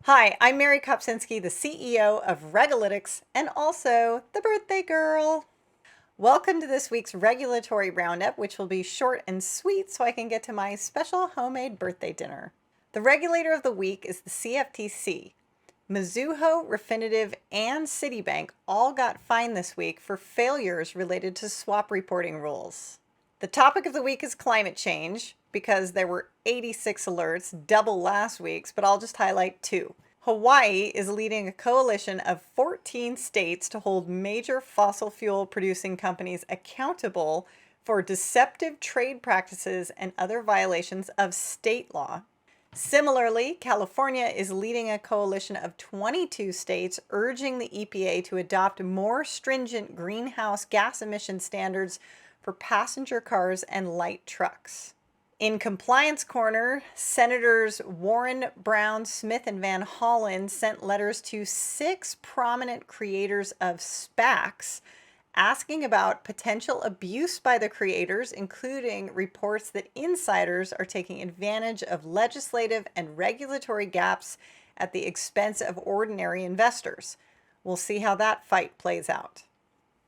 Hi, I'm Mary Kopczynski, the CEO of Regulator and also the birthday girl. Welcome to this week's regulatory roundup, which will be short and sweet so I can get to my special homemade birthday dinner. The regulator of the week is the CFTC. Mizuho, Refinitiv, and Citibank all got fined this week for failures related to swap reporting rules. The topic of the week is climate change because there were 86 alerts, double last week's, but I'll just highlight two. Hawaii is leading a coalition of 14 states to hold major fossil fuel producing companies accountable for deceptive trade practices and other violations of state law. Similarly, California is leading a coalition of 22 states urging the EPA to adopt more stringent greenhouse gas emission standards for passenger cars and light trucks. In Compliance Corner, Senators Warren, Brown, Smith, and Van Hollen sent letters to 6 prominent creators of SPACs asking about potential abuse by the creators, including reports that insiders are taking advantage of legislative and regulatory gaps at the expense of ordinary investors. We'll see how that fight plays out.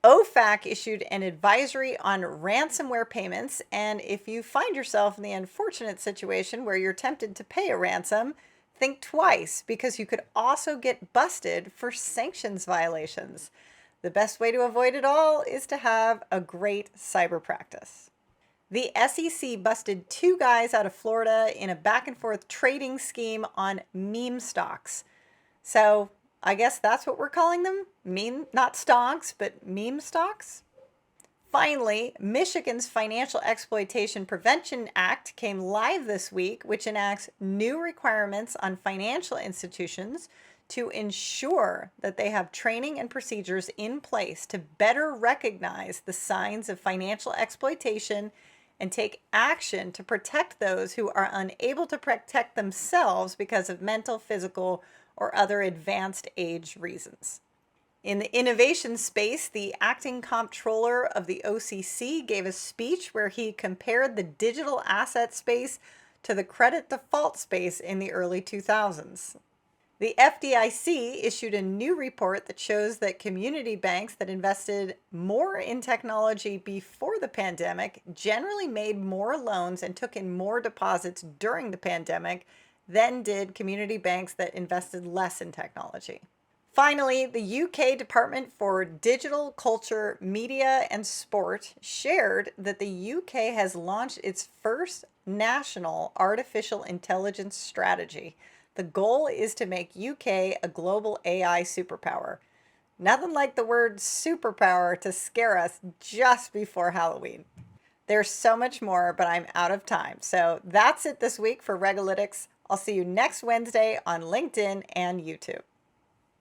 OFAC issued an advisory on ransomware payments, and if you find yourself in the unfortunate situation where you're tempted to pay a ransom, think twice because you could also get busted for sanctions violations. The best way to avoid it all is to have a great cyber practice. The SEC busted 2 guys out of Florida in a back and forth trading scheme on meme stocks. So I guess that's what we're calling them. Meme, not stonks, but meme stocks. Finally, Michigan's Financial Exploitation Prevention Act came live this week, which enacts new requirements on financial institutions to ensure that they have training and procedures in place to better recognize the signs of financial exploitation and take action to protect those who are unable to protect themselves because of mental, physical, or other advanced age reasons. In the innovation space, the acting comptroller of the OCC gave a speech where he compared the digital asset space to the credit default space in the early 2000s. The FDIC issued a new report that shows that community banks that invested more in technology before the pandemic generally made more loans and took in more deposits during the pandemic than did community banks that invested less in technology. Finally, the UK Department for Digital, Culture, Media and Sport shared that the UK has launched its first national artificial intelligence strategy. The goal is to make UK a global AI superpower. Nothing like the word superpower to scare us just before Halloween. There's so much more, but I'm out of time. So that's it this week for Regalytics. I'll see you next Wednesday on LinkedIn and YouTube.